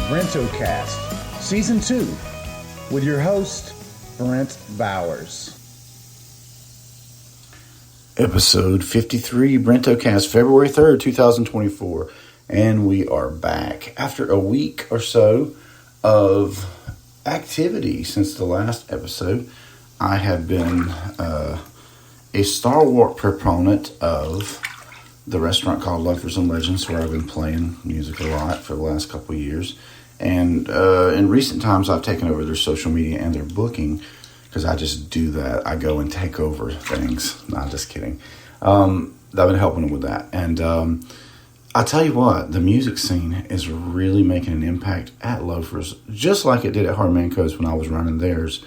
Brentocast, Season 2, with your host, Brent Bowers. Episode 53, Brentocast, February 3rd, 2024. And we are back after a week or so of activity since the last episode. I have been a stalwart proponent of the restaurant called Loafers and Legends, where I've been playing music a lot for the last couple of years. And in recent times, I've taken over their social media and their booking, because I just do that. I go and take over things. Not just kidding. I've been helping them with that. And I tell you what, the music scene is really making an impact at Loafers, just like it did at Harmanco's when I was running theirs.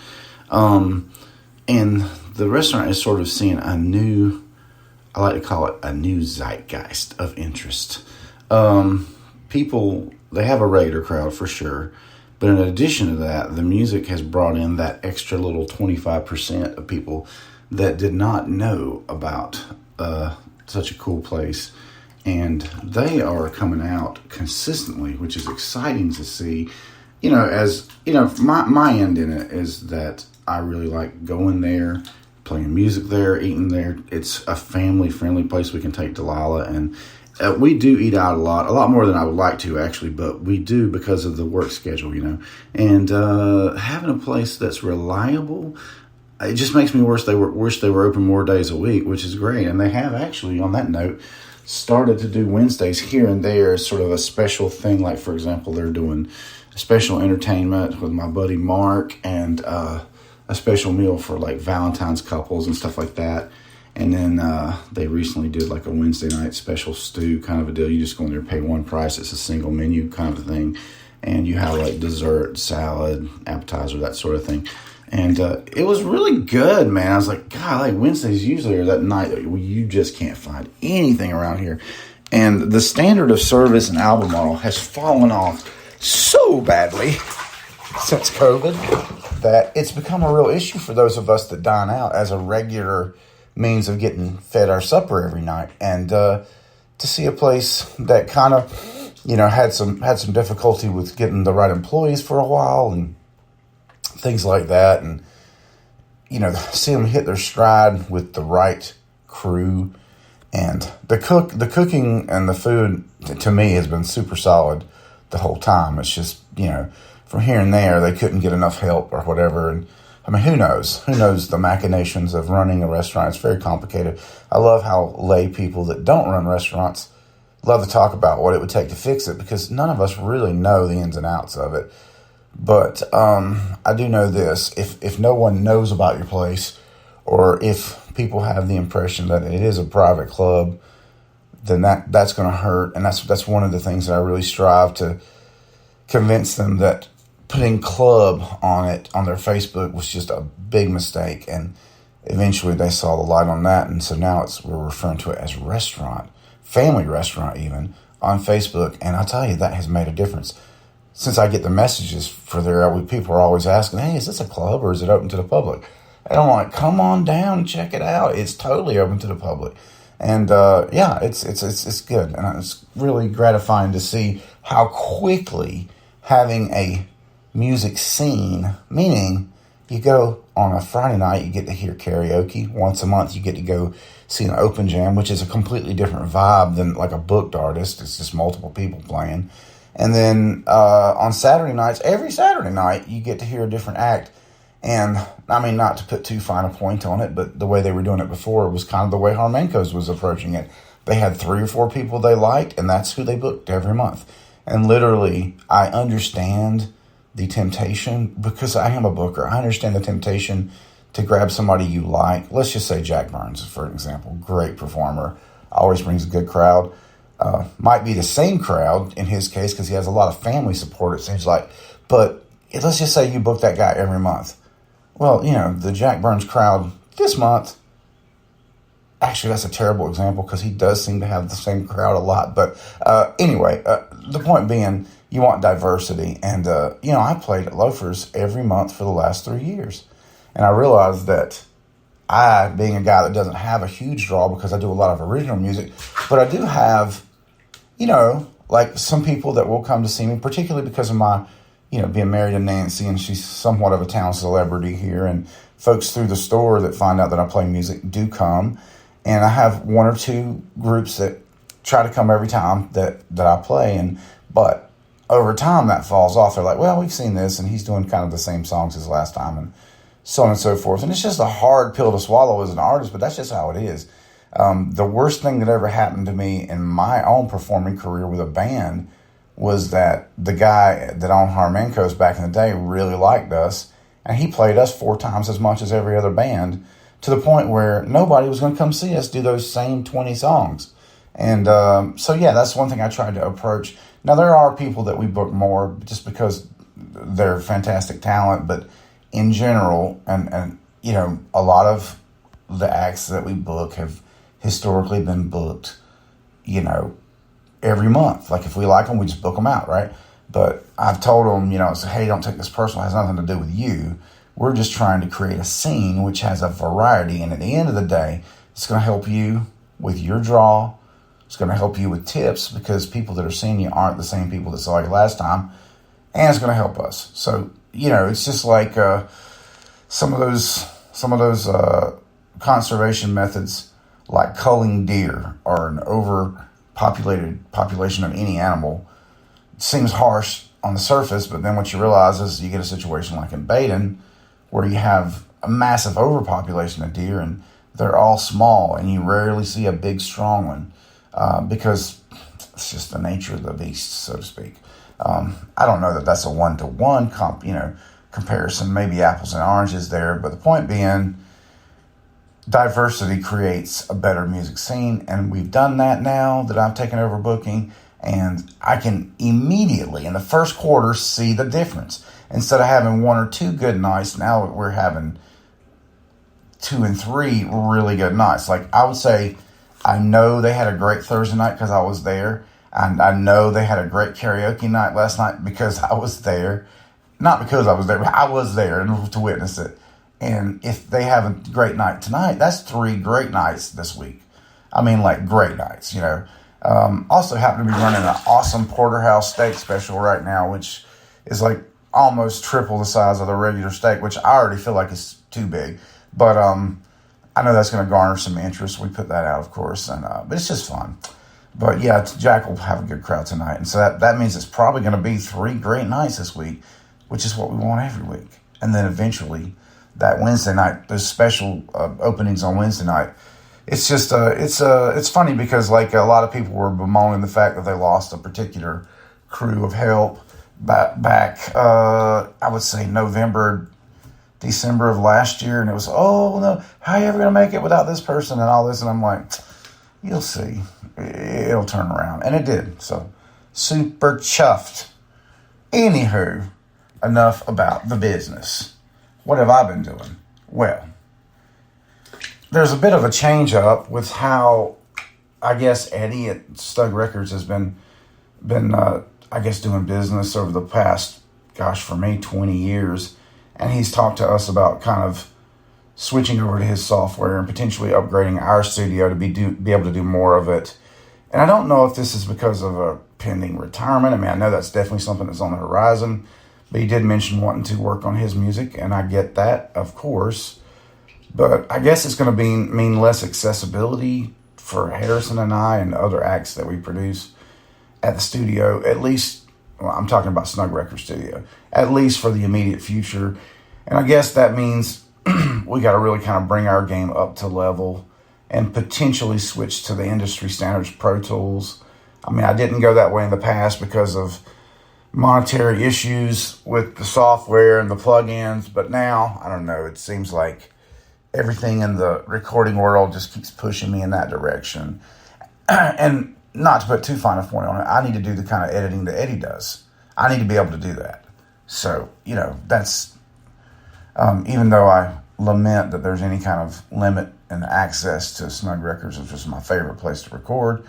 And the restaurant is sort of seeing a new, I like to call it a new zeitgeist of interest. People, they have a regular crowd for sure. But in addition to that, the music has brought in that extra little 25% of people that did not know about such a cool place. And they are coming out consistently, which is exciting to see. You know, as you know, my end in it is that I really like going there, playing music there, eating there. It's a family-friendly place we can take Delilah, and we do eat out a lot more than I would like to, actually, but we do because of the work schedule, you know. And having a place that's reliable, it just makes me wish they were open more days a week, which is great. And they have actually, on that note, started to do Wednesdays here and there as sort of a special thing. Like, for example, they're doing a special entertainment with my buddy Mark, and a special meal for like Valentine's couples and stuff like that. And then they recently did like a Wednesday night special stew kind of a deal. You just go in there and pay one price. It's a single menu kind of thing. And you have like dessert, salad, appetizer, that sort of thing. And it was really good, man. I was like, God, like Wednesdays usually are that night that you just can't find anything around here. And the standard of service and album model has fallen off so badly since COVID that it's become a real issue for those of us that dine out as a regular means of getting fed our supper every night. And to see a place that kind of, you know, had some difficulty with getting the right employees for a while and things like that, and you know, see them hit their stride with the right crew, and the cooking and the food to me has been super solid the whole time. It's just, you know, from here and there they couldn't get enough help or whatever. And I mean, who knows the machinations of running a restaurant. It's very complicated. I love how lay people that don't run restaurants love to talk about what it would take to fix it, because none of us really know the ins and outs of it. But I do know this: if no one knows about your place, or if people have the impression that it is a private club, then that's going to hurt. And that's one of the things that I really strive to convince them, that putting club on it on their Facebook was just a big mistake. And eventually they saw the light on that, and so now we're referring to it as restaurant, family restaurant even, on Facebook. And I tell you, that has made a difference. Since I get the messages for there, people are always asking, hey, is this a club or is it open to the public? And I'm like, come on down and check it out. It's totally open to the public. And yeah, it's good. And it's really gratifying to see how quickly having a music scene, meaning you go on a Friday night, you get to hear karaoke. Once a month, you get to go see an open jam, which is a completely different vibe than like a booked artist. It's just multiple people playing. And then on Saturday nights, every Saturday night, you get to hear a different act. And I mean, not to put too fine a point on it, but the way they were doing it before was kind of the way Harmanco's was approaching it. They had 3 or 4 people they liked, and that's who they booked every month. And literally, I understand the temptation, because I am a booker. I understand the temptation to grab somebody you like. Let's just say Jack Burns, for example. Great performer. Always brings a good crowd. Might be the same crowd in his case, because he has a lot of family support, it seems like. But let's just say you book that guy every month. Well, you know, the Jack Burns crowd this month, actually, that's a terrible example, because he does seem to have the same crowd a lot. But anyway, the point being, you want diversity. And, you know, I played at Loafers every month for the last 3 years. And I realized that I, being a guy that doesn't have a huge draw because I do a lot of original music, but I do have, you know, like some people that will come to see me, particularly because of my, being married to Nancy, and she's somewhat of a town celebrity here, and folks through the store that find out that I play music do come. And I have one or two groups that try to come every time that I play, but over time that falls off. They're like, well, we've seen this, and he's doing kind of the same songs as last time, and so on and so forth. And it's just a hard pill to swallow as an artist, but that's just how it is. The worst thing that ever happened to me in my own performing career with a band was that the guy that owned Harmancos back in the day really liked us, and he played us 4 times as much as every other band, to the point where nobody was going to come see us do those same 20 songs. And so, yeah, that's one thing I tried to approach. Now, there are people that we book more just because they're fantastic talent, but in general, and a lot of the acts that we book have historically been booked, every month. Like, if we like them, we just book them out, right? But I've told them, hey, don't take this personal. It has nothing to do with you. We're just trying to create a scene which has a variety. And at the end of the day, it's going to help you with your draw. It's going to help you with tips, because people that are seeing you aren't the same people that saw you last time. And it's going to help us. So, it's just like some of those conservation methods, like culling deer or an overpopulated population of any animal, seems harsh on the surface, but then what you realize is you get a situation like in Baden, where you have a massive overpopulation of deer, and they're all small, and you rarely see a big, strong one, because it's just the nature of the beast, so to speak. I don't know that that's a one-to-one comparison, maybe apples and oranges there, but the point being, diversity creates a better music scene, and we've done that now that I've taken over booking, and I can immediately, in the first quarter, see the difference. Instead of having 1 or 2 good nights, now we're having 2 and 3 really good nights. Like, I would say, I know they had a great Thursday night because I was there, and I know they had a great karaoke night last night because I was there. Not because I was there, but I was there to witness it. And if they have a great night tonight, that's 3 great nights this week. I mean, like, great nights, Also happen to be running an awesome porterhouse steak special right now, which is like almost triple the size of the regular steak, which I already feel like is too big. But I know that's going to garner some interest. We put that out, of course, but it's just fun. But yeah, Jack will have a good crowd tonight. And so that means it's probably going to be 3 great nights this week, which is what we want every week. And then eventually that Wednesday night, those special openings on Wednesday night, it's just, it's funny because, like, a lot of people were bemoaning the fact that they lost a particular crew of help back I would say November, December of last year. And it was, oh, no, how are you ever going to make it without this person and all this? And I'm like, you'll see. It'll turn around. And it did. So, super chuffed. Anywho, enough about the business. What have I been doing? Well, there's a bit of a change up with how, I guess, Eddie at Stug Records has been I guess, doing business over the past, for me, 20 years. And he's talked to us about kind of switching over to his software and potentially upgrading our studio to be able to do more of it. And I don't know if this is because of a pending retirement. I mean, I know that's definitely something that's on the horizon, but he did mention wanting to work on his music, and I get that, of course. But I guess it's going to mean less accessibility for Harrison and I and other acts that we produce at the studio, at least, well, I'm talking about Snug Record Studio, at least for the immediate future. And I guess that means we got to really kind of bring our game up to level and potentially switch to the industry standards Pro Tools. I mean, I didn't go that way in the past because of monetary issues with the software and the plugins, but now, I don't know, it seems like everything in the recording world just keeps pushing me in that direction. And not to put too fine a point on it, I need to do the kind of editing that Eddie does. I need to be able to do that. So, that's, even though I lament that there's any kind of limit in access to Snug Records, which is my favorite place to record,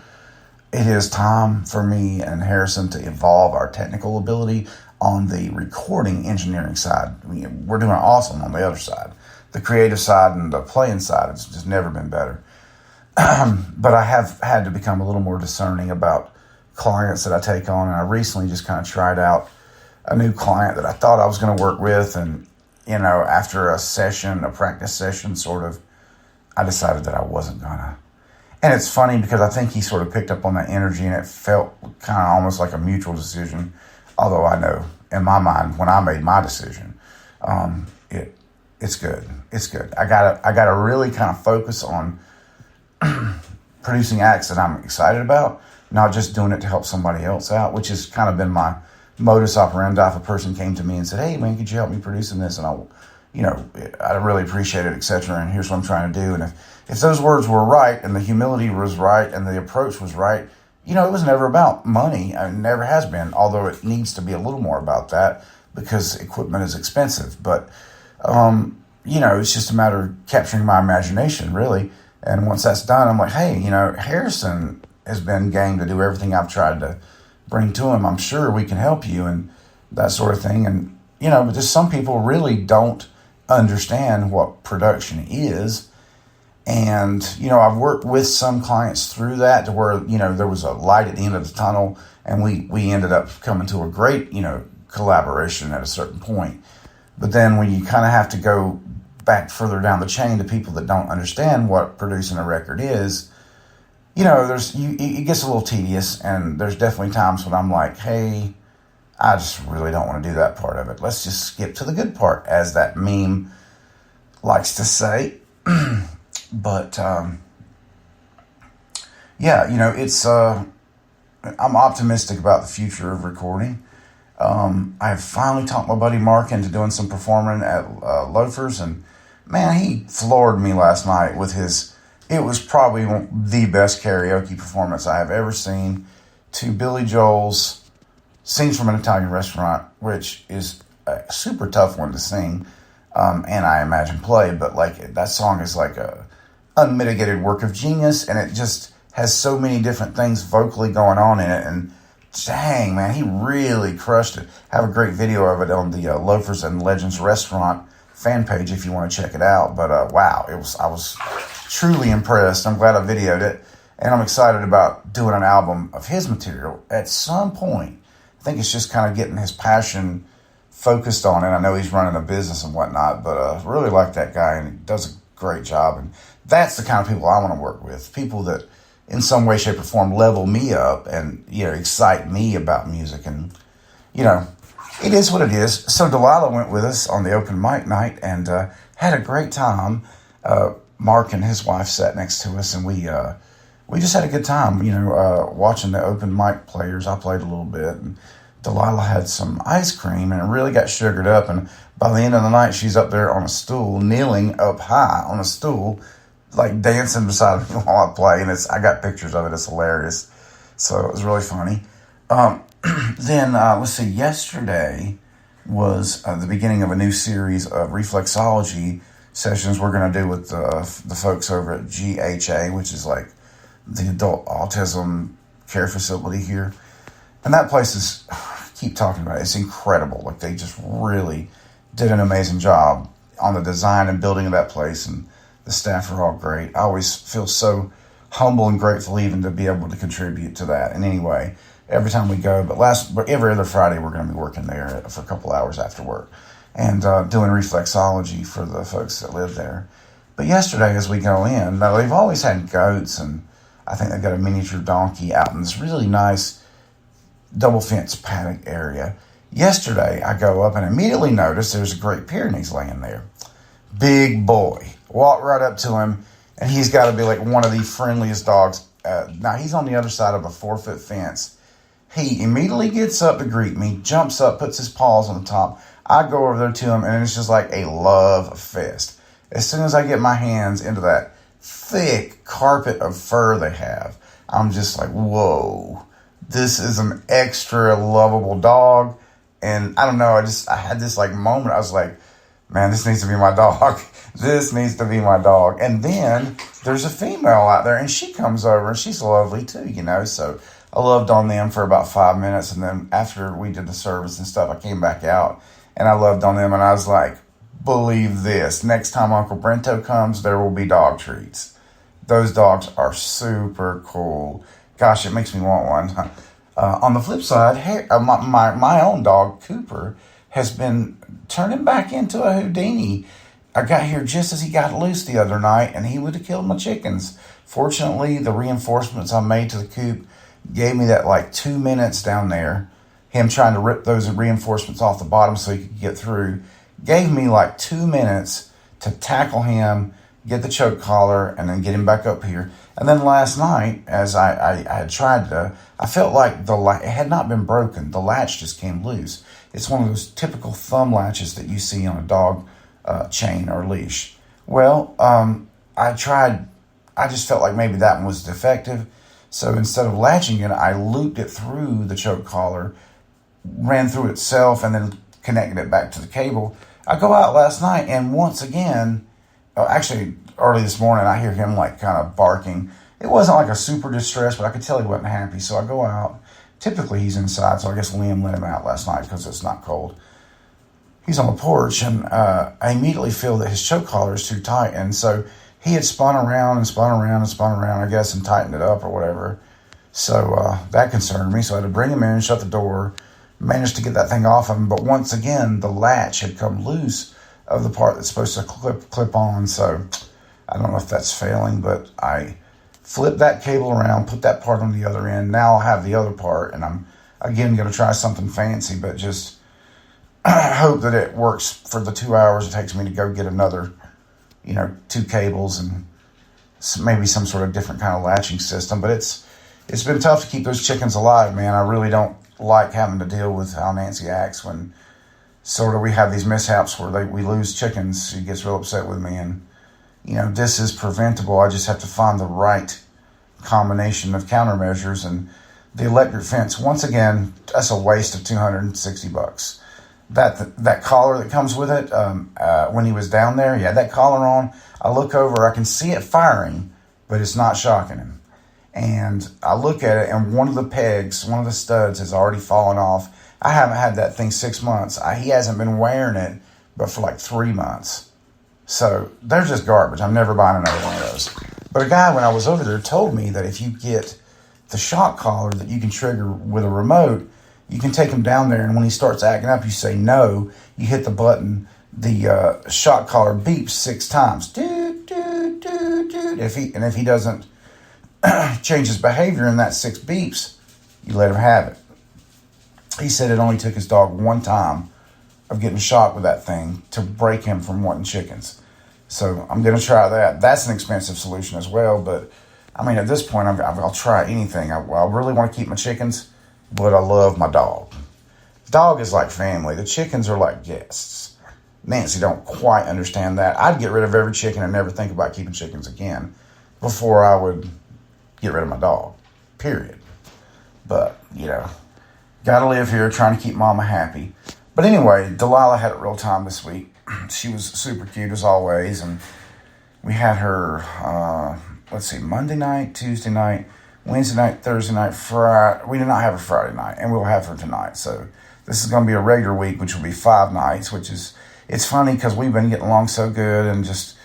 it is time for me and Harrison to evolve our technical ability on the recording engineering side. I mean, we're doing awesome on the other side. The creative side and the playing side has just never been better. But I have had to become a little more discerning about clients that I take on. And I recently just kind of tried out a new client that I thought I was going to work with. And, after a practice session, sort of, I decided that I wasn't going to. And it's funny because I think he sort of picked up on that energy, and it felt kind of almost like a mutual decision. Although I know in my mind, when I made my decision, it's good. It's good. I gotta really kind of focus on producing acts that I'm excited about, not just doing it to help somebody else out, which has kind of been my modus operandi. If a person came to me and said, "Hey, man, could you help me producing this?" and I really appreciate it, etc. And here's what I'm trying to do. And if those words were right, and the humility was right, and the approach was right, it was never about money. It never has been, although it needs to be a little more about that because equipment is expensive. But, it's just a matter of capturing my imagination, really. And once that's done, I'm like, hey, Harrison has been game to do everything I've tried to bring to him. I'm sure we can help you and that sort of thing. And, but just some people really don't understand what production is. And, I've worked with some clients through that to where, there was a light at the end of the tunnel, and we ended up coming to a great, collaboration at a certain point. But then when you kind of have to go back further down the chain to people that don't understand what producing a record is, it gets a little tedious, and there's definitely times when I'm like, hey, I just really don't want to do that part of it. Let's just skip to the good part, as that meme likes to say. But, it's, I'm optimistic about the future of recording. I've finally talked my buddy Mark into doing some performing at Loafers, and man, he floored me last night with it was probably the best karaoke performance I have ever seen, to Billy Joel's Scenes from an Italian Restaurant, which is a super tough one to sing, and I imagine play, but that song is like a unmitigated work of genius, and it just has so many different things vocally going on in it, and dang, man, he really crushed it. I have a great video of it on the Loafers and Legends Restaurant fan page if you want to check it out. But wow, I was truly impressed. I'm glad I videoed it, and I'm excited about doing an album of his material at some point. I think it's just kind of getting his passion focused on it. I know he's running a business and whatnot, but I really like that guy, and he does a great job. And that's the kind of people I want to work with, people that in some way, shape, or form level me up and, excite me about music. And, it is what it is. So Delilah went with us on the open mic night and had a great time. Mark and his wife sat next to us, and we just had a good time, watching the open mic players. I played a little bit, and Delilah had some ice cream, and it really got sugared up. And by the end of the night, she's up there on a stool, kneeling up high on a stool, like dancing beside me while I play. And I got pictures of it. It's hilarious. So it was really funny. Then, let's see, yesterday was the beginning of a new series of reflexology sessions we're going to do with the folks over at GHA, which is like the adult autism care facility here. And that place is, keep talking about it, it's incredible. Like, they just really did an amazing job on the design and building of that place, and the staff are all great. I always feel so humble and grateful even to be able to contribute to that in any way every time we go. But every other Friday we're going to be working there for a couple hours after work and doing reflexology for the folks that live there. But yesterday, as we go in, now they've always had goats, and I think they've got a miniature donkey out in this really nice double fence paddock area. Yesterday, I go up and immediately notice there's a Great Pyrenees laying there. Big boy. Walk right up to him, and he's got to be like one of the friendliest dogs. Now, he's on the other side of a 4-foot fence. He immediately gets up to greet me, jumps up, puts his paws on the top. I go over there to him, and it's just like a love fest. As soon as I get my hands into that thick carpet of fur they have, I'm just like, whoa, this is an extra lovable dog. And I don't know, I had this like moment. I was like, man, this needs to be my dog. This needs to be my dog. And then there's a female out there, and she comes over, and she's lovely too, So I loved on them for about 5 minutes. And then after we did the service and stuff, I came back out, and I loved on them. And I was like, believe this, next time Uncle Brento comes, there will be dog treats. Those dogs are super cool. Gosh, it makes me want one. On the flip side, my own dog, Cooper, has been turning back into a Houdini. I got here just as he got loose the other night, and he would have killed my chickens. Fortunately, the reinforcements I made to the coop gave me that like 2 minutes down there. Him trying to rip those reinforcements off the bottom so he could get through gave me like 2 minutes to tackle him, get the choke collar, and then get him back up here. And then last night, as I had tried to, I felt like it had not been broken. The latch just came loose. It's one of those typical thumb latches that you see on a dog chain or leash. Well, I tried. I just felt like maybe that one was defective. So instead of latching it, I looped it through the choke collar, ran through itself, and then connected it back to the cable. I go out last night, and once again, actually early this morning, I hear him like kind of barking. It wasn't like a super distress, but I could tell he wasn't happy. So I go out. Typically he's inside, so I guess Liam let him out last night because it's not cold. He's on the porch, and I immediately feel that his choke collar is too tight. And so he had spun around, I guess, and tightened it up or whatever. So that concerned me. So I had to bring him in, shut the door, managed to get that thing off of him. But once again, the latch had come loose of the part that's supposed to clip on. So I don't know if that's failing, but I flipped that cable around, put that part on the other end. Now I'll have the other part, and I'm, again, going to try something fancy, but just hope that it works for the 2 hours it takes me to go get another, 2 cables and maybe some sort of different kind of latching system. But it's been tough to keep those chickens alive, man. I really don't like having to deal with how Nancy acts when sort of we have these mishaps where we lose chickens. She gets real upset with me, and this is preventable. I just have to find the right combination of countermeasures. And the electric fence, once again, that's a waste of $260. That collar that comes with it, when he was down there, he had that collar on. I look over, I can see it firing, but it's not shocking him. And I look at it, and one of the studs has already fallen off. I haven't had that thing 6 months. He hasn't been wearing it, but for like 3 months. So they're just garbage. I'm never buying another one of those. But a guy, when I was over there, told me that if you get the shock collar that you can trigger with a remote, you can take him down there, and when he starts acting up, you say no. You hit the button. The shock collar beeps 6 times. Doot, doot, doot, doot. If he doesn't change his behavior in that 6 beeps, you let him have it. He said it only took his dog one time of getting shocked with that thing to break him from wanting chickens. So I'm going to try that. That's an expensive solution as well, but I mean, at this point, I'll try anything. I really want to keep my chickens, but I love my dog. Dog is like family. The chickens are like guests. Nancy don't quite understand that. I'd get rid of every chicken and never think about keeping chickens again before I would get rid of my dog, period. But, gotta live here, trying to keep mama happy. But anyway, Delilah had a real time this week. She was super cute as always, and we had her, Monday night, Tuesday night, Wednesday night, Thursday night, Friday. We did not have her Friday night, and we'll have her tonight. So this is going to be a regular week, which will be 5 nights, it's funny because we've been getting along so good, and just,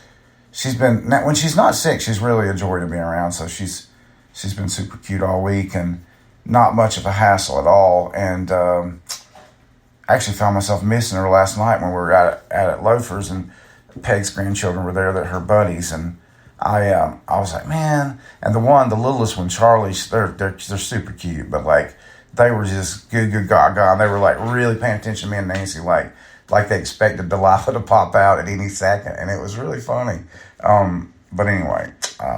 when she's not sick, she's really a joy to be around. So she's been super cute all week, and not much of a hassle at all. And I actually found myself missing her last night when we were at Loafers, and Peg's grandchildren were there, that her buddies, and I was like, man. And the littlest one, Charlie, they're super cute, but like they were just good gaga, and they were like really paying attention to me and Nancy, like they expected Delilah to pop out at any second, and it was really funny. But anyway,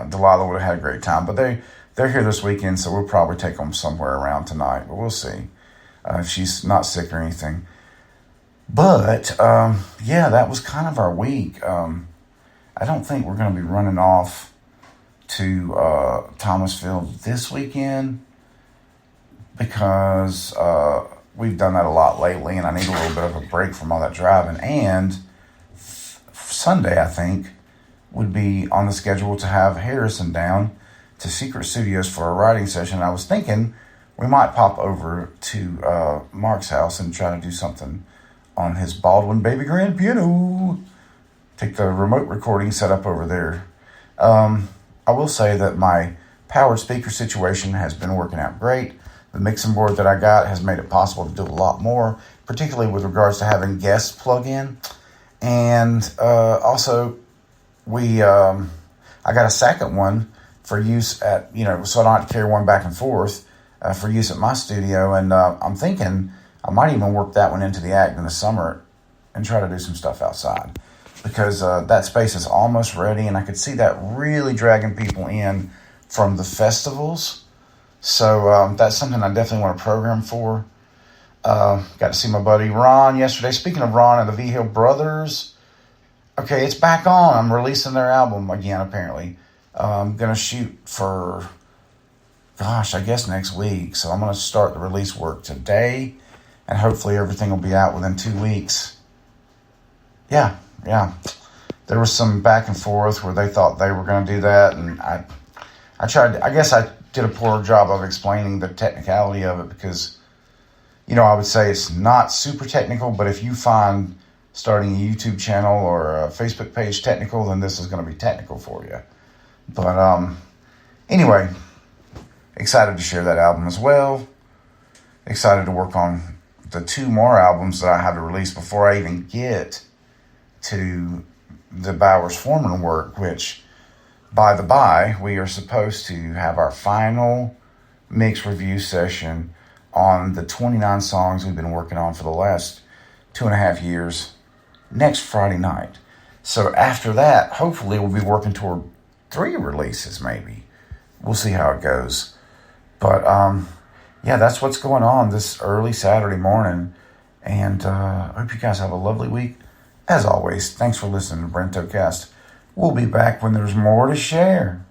Delilah would have had a great time, but they're here this weekend, so we'll probably take them somewhere around tonight, but we'll see if she's not sick or anything. But, that was kind of our week. I don't think we're going to be running off to Thomasville this weekend because we've done that a lot lately, and I need a little bit of a break from all that driving. And Sunday, I think, would be on the schedule to have Harrison down to Secret Studios for a writing session. I was thinking we might pop over to Mark's house and try to do something on his Baldwin baby grand piano. Take the remote recording set up over there. I will say that my powered speaker situation has been working out great. The mixing board that I got has made it possible to do a lot more, particularly with regards to having guests plug in. And also, I got a second one for use at, so I don't have to carry one back and forth for use at my studio. And I'm thinking I might even work that one into the act in the summer and try to do some stuff outside, because that space is almost ready, and I could see that really dragging people in from the festivals. So that's something I definitely want to program for. Got to see my buddy Ron yesterday. Speaking of Ron and the V Hill Brothers, okay, it's back on. I'm releasing their album again, apparently. I'm going to shoot for, I guess next week. So I'm going to start the release work today, and hopefully everything will be out within 2 weeks. Yeah. There was some back and forth where they thought they were going to do that, and I guess I did a poor job of explaining the technicality of it, because, I would say it's not super technical, but if you find starting a YouTube channel or a Facebook page technical, then this is going to be technical for you. But anyway, excited to share that album as well. Excited to work on the 2 more albums that I have to release before I even get to the Bowers Foreman work, which, by the by, we are supposed to have our final mix review session on the 29 songs we've been working on for the last 2.5 years next Friday night. So after that, hopefully we'll be working toward 3 releases, maybe. We'll see how it goes. But that's what's going on this early Saturday morning. And I hope you guys have a lovely week. As always, thanks for listening to Brentocast. We'll be back when there's more to share.